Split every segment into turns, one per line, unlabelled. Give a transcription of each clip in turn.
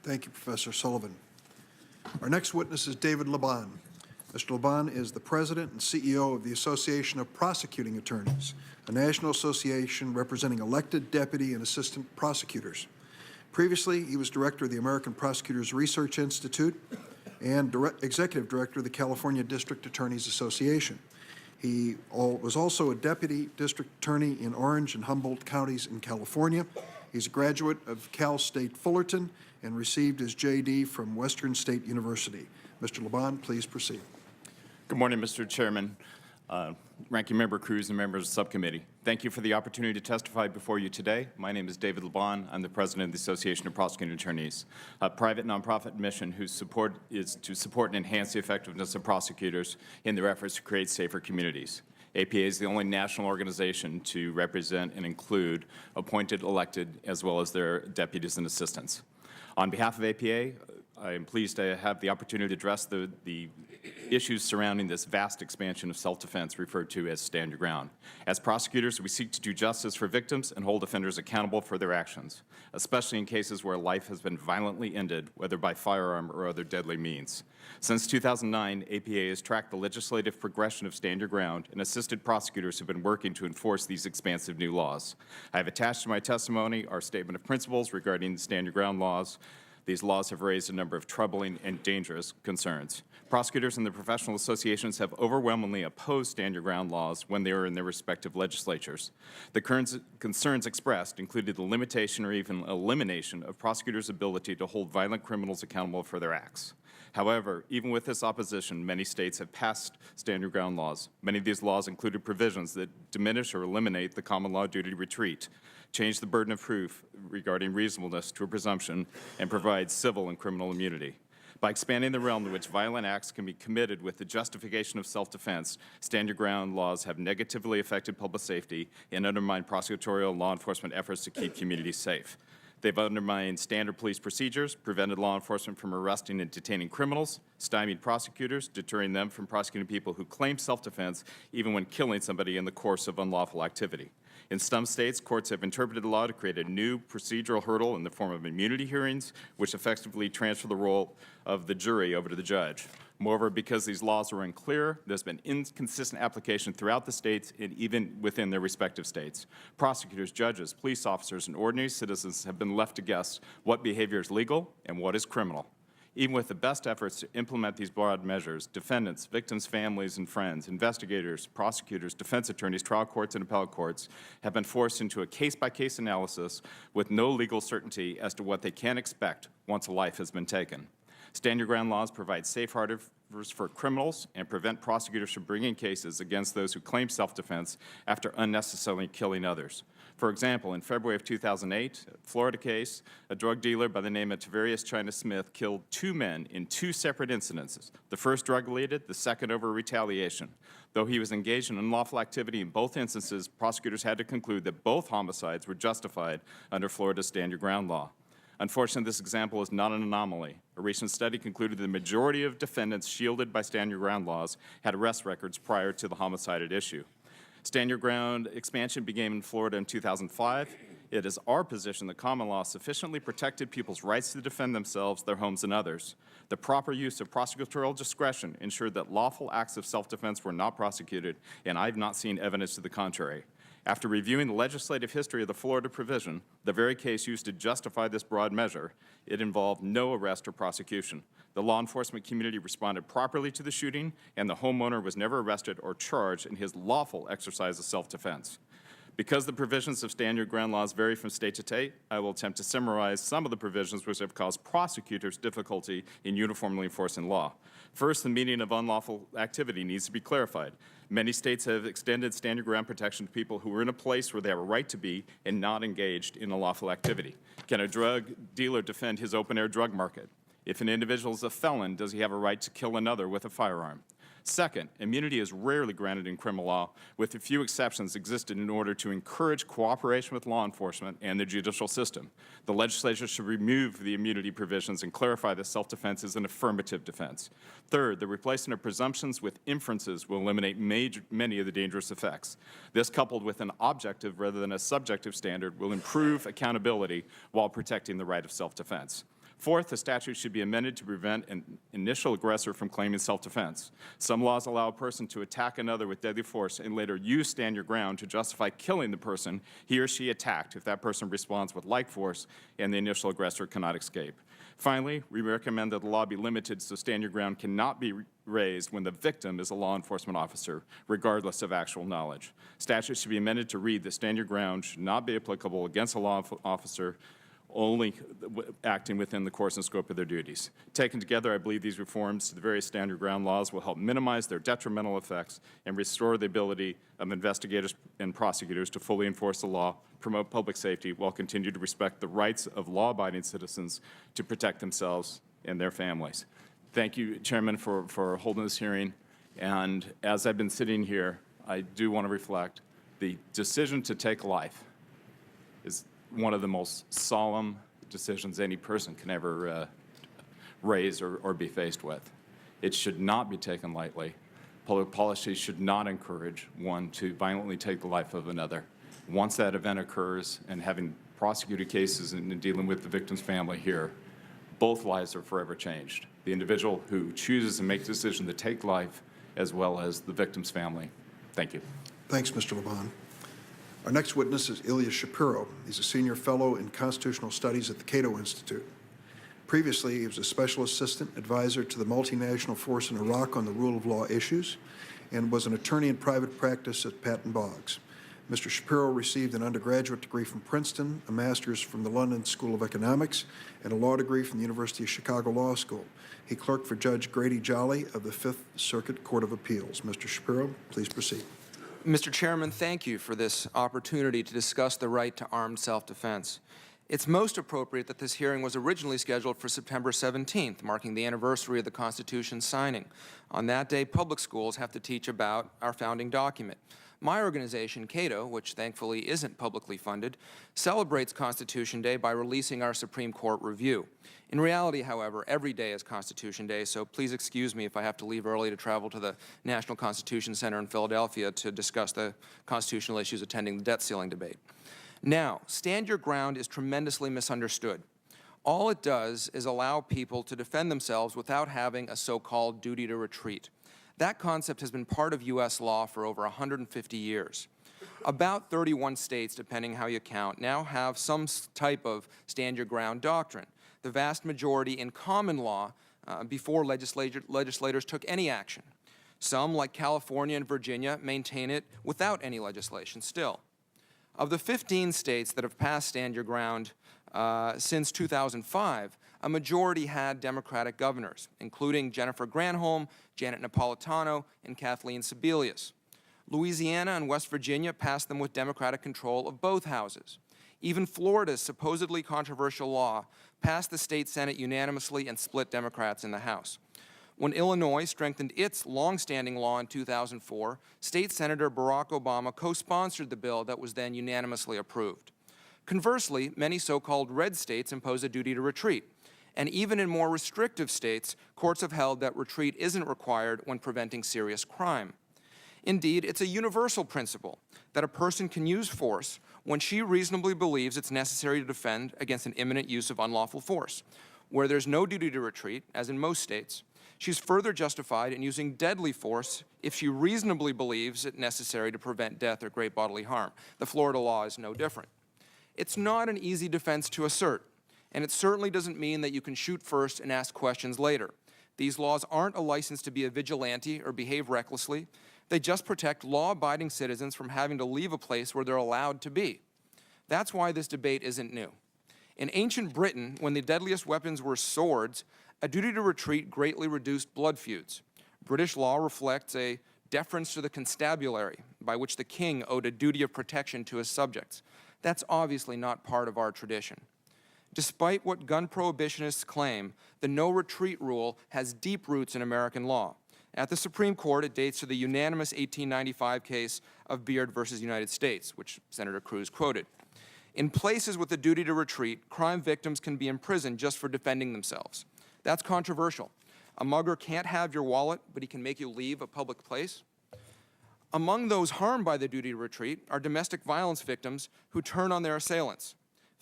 Thank you, Professor Sullivan. Our next witness is David Laban. Mr. Laban is the president and CEO of the Association of Prosecuting Attorneys, a national association representing elected deputy and assistant prosecutors. Previously, he was director of the American Prosecutors Research Institute and executive director of the California District Attorneys Association. He was also a deputy district attorney in Orange and Humboldt counties in California. He's a graduate of Cal State Fullerton and received his JD from Western State University. Mr. Laban, please proceed.
Good morning, Mr. Chairman, Ranking Member Cruz, and members of the subcommittee. Thank you for the opportunity to testify before you today. My name is David Laban. I'm the president of the Association of Prosecuting Attorneys, a private nonprofit mission whose support is to support and enhance the effectiveness of prosecutors in their efforts to create safer communities. APA is the only national organization to represent and include appointed, elected, as well as their deputies and assistants. On behalf of APA, I am pleased to have the opportunity to address the issues surrounding this vast expansion of self-defense referred to as stand your ground. As prosecutors, we seek to do justice for victims and hold offenders accountable for their actions, especially in cases where life has been violently ended, whether by firearm or other deadly means. Since 2009, APA has tracked the legislative progression of stand your ground and assisted prosecutors who have been working to enforce these expansive new laws. I have attached to my testimony our statement of principles regarding the stand your ground laws. These laws have raised a number of troubling and dangerous concerns. Prosecutors and their professional associations have overwhelmingly opposed stand your ground laws when they were in their respective legislatures. The concerns expressed included the limitation or even elimination of prosecutors' ability to hold violent criminals accountable for their acts. However, even with this opposition, many states have passed stand your ground laws. Many of these laws included provisions that diminish or eliminate the common law duty to retreat, change the burden of proof regarding reasonableness to a presumption, and provide civil and criminal immunity. By expanding the realm in which violent acts can be committed with the justification of self-defense, stand your ground laws have negatively affected public safety and undermined prosecutorial law enforcement efforts to keep communities safe. They've undermined standard police procedures, prevented law enforcement from arresting and detaining criminals, stymied prosecutors, deterring them from prosecuting people who claim self-defense even when killing somebody in the course of unlawful activity. In some states, courts have interpreted the law to create a new procedural hurdle in the form of immunity hearings, which effectively transfer the role of the jury over to the judge. Moreover, because these laws are unclear, there's been inconsistent application throughout the states and even within their respective states. Prosecutors, judges, police officers, and ordinary citizens have been left to guess what behavior is legal and what is criminal. Even with the best efforts to implement these broad measures, defendants, victims' families and friends, investigators, prosecutors, defense attorneys, trial courts, and appellate courts have been forced into a case-by-case analysis with no legal certainty as to what they can expect once a life has been taken. Stand your ground laws provide safe harbors for criminals and prevent prosecutors from bringing cases against those who claim self-defense after unnecessarily killing others. For example, in February of 2008, a Florida case, a drug dealer by the name of Tavarius China Smith killed 2 men in 2 separate incidences, the first drug-related, the second over retaliation. Though he was engaged in unlawful activity in both instances, prosecutors had to conclude that both homicides were justified under Florida's stand your ground law. Unfortunately, this example is not an anomaly. A recent study concluded the majority of defendants shielded by stand your ground laws had arrest records prior to the homicide at issue. Stand your ground expansion began in Florida in 2005. It is our position that common law sufficiently protected people's rights to defend themselves, their homes, and others. The proper use of prosecutorial discretion ensured that lawful acts of self-defense were not prosecuted, and I have not seen evidence to the contrary. After reviewing the legislative history of the Florida provision, the very case used to justify this broad measure, it involved no arrest or prosecution. The law enforcement community responded properly to the shooting, and the homeowner was never arrested or charged in his lawful exercise of self-defense. Because the provisions of stand your ground laws vary from state to state, I will attempt to summarize some of the provisions which have caused prosecutors difficulty in uniformly enforcing law. First, the meaning of unlawful activity needs to be clarified. Many states have extended stand your ground protection to people who are in a place where they have a right to be and not engaged in unlawful activity. Can a drug dealer defend his open-air drug market? If an individual is a felon, does he have a right to kill another with a firearm? Second, immunity is rarely granted in criminal law, with a few exceptions existed in order to encourage cooperation with law enforcement and the judicial system. The legislature should remove the immunity provisions and clarify that self-defense is an affirmative defense. Third, the replacement of presumptions with inferences will eliminate many of the dangerous effects. This, coupled with an objective rather than a subjective standard, will improve accountability while protecting the right of self-defense. Fourth, the statute should be amended to prevent an initial aggressor from claiming self-defense. Some laws allow a person to attack another with deadly force and later use stand your ground to justify killing the person he or she attacked if that person responds with like force and the initial aggressor cannot escape. Finally, we recommend that the law be limited so stand your ground cannot be raised when the victim is a law enforcement officer, regardless of actual knowledge. Statute should be amended to read that stand your ground should not be applicable against a law officer only acting within the course and scope of their duties. Taken together, I believe these reforms to the various stand your ground laws will help minimize their detrimental effects and restore the ability of investigators and prosecutors to fully enforce the law, promote public safety, while continuing to respect the rights of law-abiding citizens to protect themselves and their families. Thank you, Chairman, for holding this hearing. And as I've been sitting here, I do want to reflect the decision to take life is one of the most solemn decisions any person can ever raise or be faced with. It should not be taken lightly. Public policy should not encourage one to violently take the life of another. Once that event occurs, and having prosecuted cases and dealing with the victim's family here, both lives are forever changed. The individual who chooses to make the decision to take life, as well as the victim's family. Thank you.
Thanks, Mr. Laban. Our next witness is Ilya Shapiro. He's a senior fellow in constitutional studies at the Cato Institute. Previously, he was a special assistant advisor to the multinational force in Iraq on the rule of law issues and was an attorney in private practice at Patton Boggs. Mr. Shapiro received an undergraduate degree from Princeton, a master's from the London School of Economics, and a law degree from the University of Chicago Law School. He clerked for Judge Grady Jolly of the Fifth Circuit Court of Appeals. Mr. Shapiro, please proceed.
Mr. Chairman, thank you for this opportunity to discuss the right to armed self-defense. It's most appropriate that this hearing was originally scheduled for September 17th, marking the anniversary of the Constitution's signing. On that day, public schools have to teach about our founding document. My organization, Cato, which thankfully isn't publicly funded, celebrates Constitution Day by releasing our Supreme Court review. In reality, however, every day is Constitution Day, so please excuse me if I have to leave early to travel to the National Constitution Center in Philadelphia to discuss the constitutional issues attending the debt ceiling debate. Now, stand your ground is tremendously misunderstood. All it does is allow people to defend themselves without having a so-called duty to retreat. That concept has been part of U.S. law for over 150 years. About 31 states, depending how you count, now have some type of stand your ground doctrine. The vast majority in common law before legislators took any action. Some, like California and Virginia, maintain it without any legislation still. Of the 15 states that have passed stand your ground since 2005, a majority had Democratic governors, including Jennifer Granholm, Janet Napolitano, and Kathleen Sebelius. Louisiana and West Virginia passed them with Democratic control of both houses. Even Florida's supposedly controversial law passed the state Senate unanimously and split Democrats in the House. When Illinois strengthened its long-standing law in 2004, State Senator Barack Obama co-sponsored the bill that was then unanimously approved. Conversely, many so-called red states impose a duty to retreat. And even in more restrictive states, courts have held that retreat isn't required when preventing serious crime. Indeed, it's a universal principle that a person can use force when she reasonably believes it's necessary to defend against an imminent use of unlawful force. Where there's no duty to retreat, as in most states, she's further justified in using deadly force if she reasonably believes it necessary to prevent death or great bodily harm. The Florida law is no different. It's not an easy defense to assert, and it certainly doesn't mean that you can shoot first and ask questions later. These laws aren't a license to be a vigilante or behave recklessly. They just protect law-abiding citizens from having to leave a place where they're allowed to be. That's why this debate isn't new. In ancient Britain, when the deadliest weapons were swords, a duty to retreat greatly reduced blood feuds. British law reflects a deference to the constabulary, by which the king owed a duty of protection to his subjects. That's obviously not part of our tradition. Despite what gun prohibitionists claim, the no-retreat rule has deep roots in American law. At the Supreme Court, it dates to the unanimous 1895 case of Beard versus United States, which Senator Cruz quoted. In places with the duty to retreat, crime victims can be imprisoned just for defending themselves. That's controversial. A mugger can't have your wallet, but he can make you leave a public place. Among those harmed by the duty to retreat are domestic violence victims who turn on their assailants.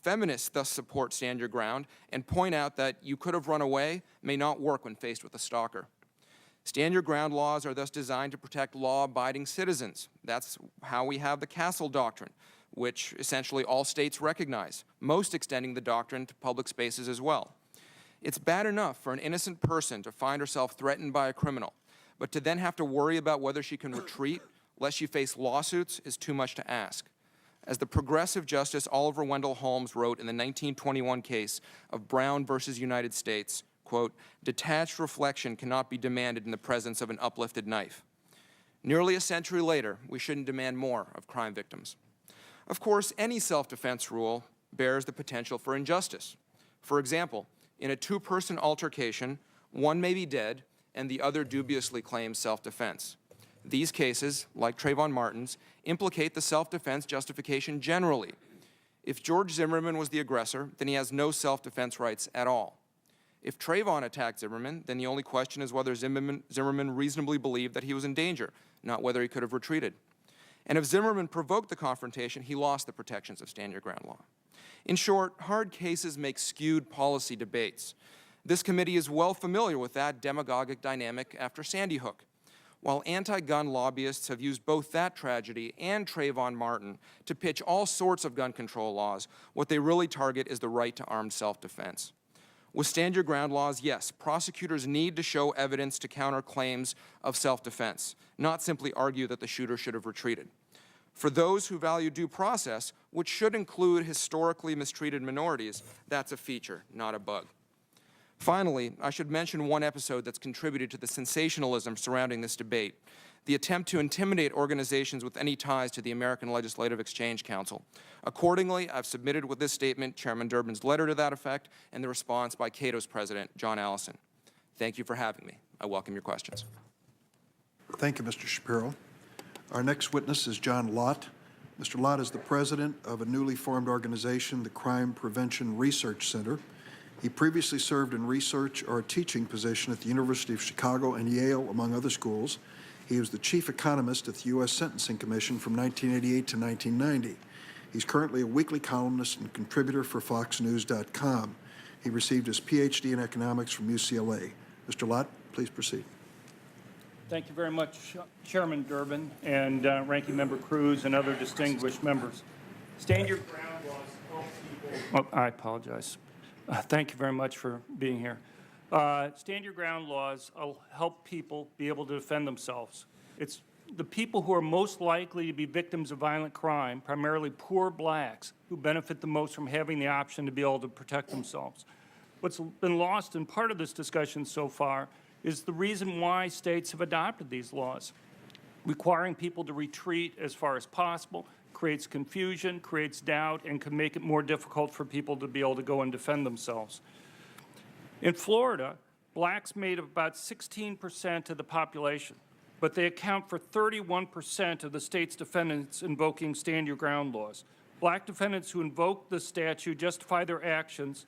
Feminists thus support stand your ground and point out that you could have run away may not work when faced with a stalker. Stand your ground laws are thus designed to protect law-abiding citizens. That's how we have the Castle Doctrine, which essentially all states recognize, most extending the doctrine to public spaces as well. It's bad enough for an innocent person to find herself threatened by a criminal, but to then have to worry about whether she can retreat lest she face lawsuits is too much to ask. As the progressive Justice Oliver Wendell Holmes wrote in the 1921 case of Brown versus United States, quote, "Detached reflection cannot be demanded in the presence of an uplifted knife." Nearly a century later, we shouldn't demand more of crime victims. Of course, any self-defense rule bears the potential for injustice. For example, in a two-person altercation, one may be dead and the other dubiously claims self-defense. These cases, like Trayvon Martin's, implicate the self-defense justification generally. If George Zimmerman was the aggressor, then he has no self-defense rights at all. If Trayvon attacked Zimmerman, then the only question is whether Zimmerman reasonably believed that he was in danger, not whether he could have retreated. And if Zimmerman provoked the confrontation, he lost the protections of stand your ground law. In short, hard cases make skewed policy debates. This committee is well familiar with that demagogic dynamic after Sandy Hook. While anti-gun lobbyists have used both that tragedy and Trayvon Martin to pitch all sorts of gun control laws, what they really target is the right to armed self-defense. With stand your ground laws, yes, prosecutors need to show evidence to counter claims of self-defense, not simply argue that the shooter should have retreated. For those who value due process, which should include historically mistreated minorities, that's a feature, not a bug. Finally, I should mention one episode that's contributed to the sensationalism surrounding this debate, the attempt to intimidate organizations with any ties to the American Legislative Exchange Council. Accordingly, I've submitted with this statement Chairman Durbin's letter to that effect and the response by Cato's president, John Allison. Thank you for having me. I welcome your questions.
Thank you, Mr. Shapiro. Our next witness is John Lott. Mr. Lott is the president of a newly formed organization, the Crime Prevention Research Center. He previously served in research or a teaching position at the University of Chicago and Yale, among other schools. He was the chief economist at the U.S. Sentencing Commission from 1988 to 1990. He's currently a weekly columnist and contributor for FoxNews.com. He received his Ph.D. in economics from UCLA. Mr. Lott, please proceed.
Thank you very much, Chairman Durbin and Ranking Member Cruz and other distinguished members. Stand your ground laws help people. Oh, I apologize. Thank you very much for being here. Stand your ground laws help people be able to defend themselves. It's the people who are most likely to be victims of violent crime, primarily poor blacks, who benefit the most from having the option to be able to protect themselves. What's been lost in part of this discussion so far is the reason why states have adopted these laws. Requiring people to retreat as far as possible creates confusion, creates doubt, and can make it more difficult for people to be able to go and defend themselves. In Florida, blacks made up about 16% of the population, but they account for 31% of the state's defendants invoking stand your ground laws. Black defendants who invoke the statute to justify their actions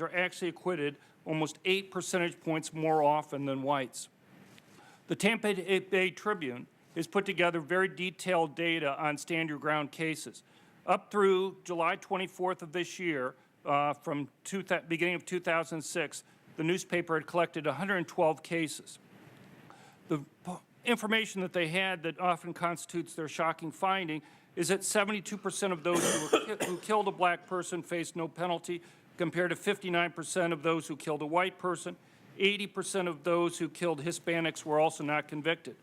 are actually acquitted almost 8 percentage points more often than whites. The Tampa Bay Tribune has put together very detailed data on stand your ground cases. Up through July 24th of this year, from beginning of 2006, the newspaper had collected 112 cases. The information that they had that often constitutes their shocking finding is that 72% of those who killed a black person faced no penalty, compared to 59% of those who killed a white person. 80% of those who killed Hispanics were also not convicted.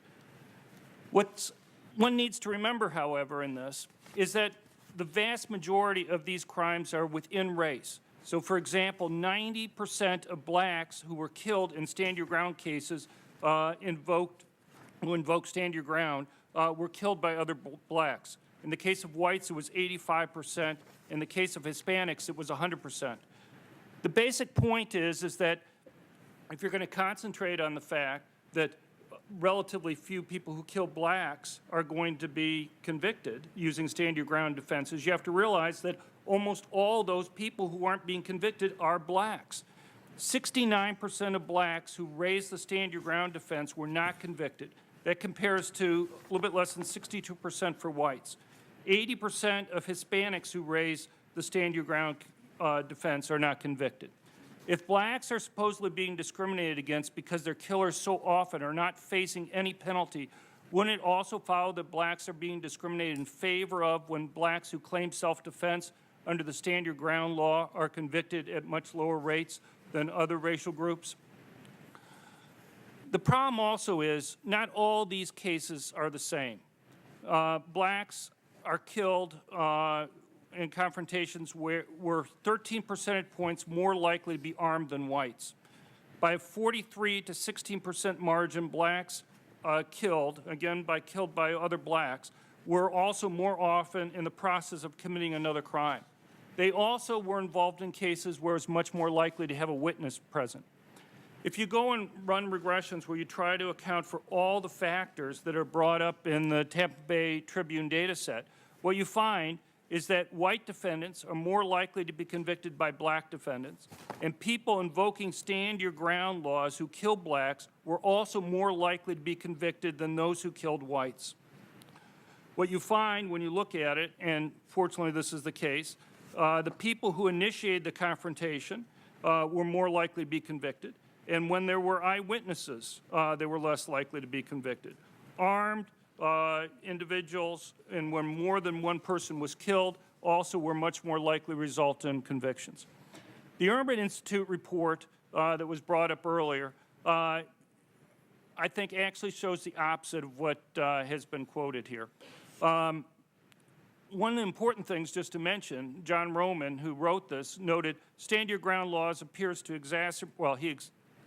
What one needs to remember, however, in this is that the vast majority of these crimes are within race. So, for example, 90% of blacks who were killed in stand your ground cases who invoked stand your ground were killed by other blacks. In the case of whites, it was 85%. In the case of Hispanics, it was 100%. The basic point is that if you're going to concentrate on the fact that relatively few people who kill blacks are going to be convicted using stand your ground defenses, you have to realize that almost all those people who aren't being convicted are blacks. 69% of blacks who raised the stand your ground defense were not convicted. That compares to a little bit less than 62% for whites. 80% of Hispanics who raised the stand your ground defense are not convicted. If blacks are supposedly being discriminated against because their killers so often are not facing any penalty, wouldn't it also follow that blacks are being discriminated in favor of when blacks who claim self-defense under the stand your ground law are convicted at much lower rates than other racial groups? The problem also is not all these cases are the same. Blacks are killed in confrontations where were 13 percentage points more likely to be armed than whites. By a 43 to 16% margin, blacks killed by other blacks, were also more often in the process of committing another crime. They also were involved in cases where it's much more likely to have a witness present. If you go and run regressions where you try to account for all the factors that are brought up in the Tampa Bay Tribune data set, what you find is that white defendants are more likely to be convicted by black defendants, and people invoking stand your ground laws who kill blacks were also more likely to be convicted than those who killed whites. What you find when you look at it, and fortunately this is the case, the people who initiated the confrontation were more likely to be convicted, and when there were eyewitnesses, they were less likely to be convicted. Armed individuals, and when more than one person was killed, also were much more likely to result in convictions. The Urban Institute report that was brought up earlier, I think actually shows the opposite of what has been quoted here. One of the important things just to mention, John Roman, who wrote this, noted stand your ground laws appears to exacerbate, well, he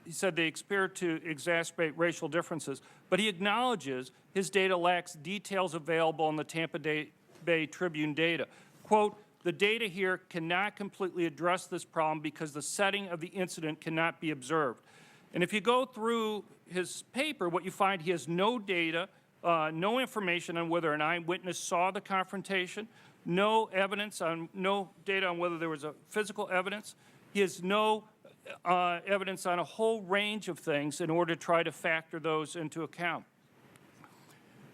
said they appear to exacerbate racial differences, but he acknowledges his data lacks details available in the Tampa Bay Tribune data. Quote, the data here cannot completely address this problem because the setting of the incident cannot be observed. And if you go through his paper, what you find, he has no data, no information on whether an eyewitness saw the confrontation, no data on whether there was a physical evidence. He has no evidence on a whole range of things in order to try to factor those into account.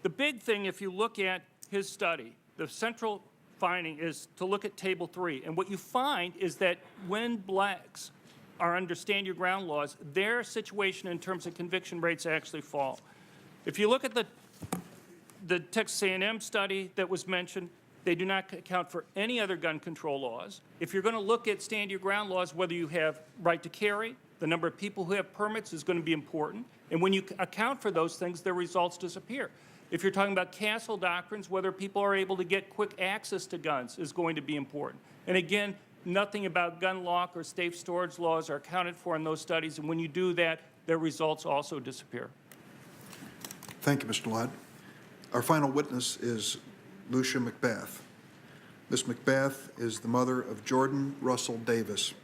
The big thing, if you look at his study, the central finding is to look at Table 3. And what you find is that when blacks are under stand your ground laws, their situation in terms of conviction rates actually fall. If you look at the Texas A&M study that was mentioned, they do not account for any other gun control laws. If you're going to look at stand your ground laws, whether you have right to carry, the number of people who have permits is going to be important. And when you account for those things, their results disappear. If you're talking about castle doctrines, whether people are able to get quick access to guns is going to be important. And again, nothing about gun lock or safe storage laws are accounted for in those studies. And when you do that, their results also disappear.
Thank you, Mr. Ladd. Our final witness is Lucia McBath. Ms. McBath is the mother of Jordan Russell Davis.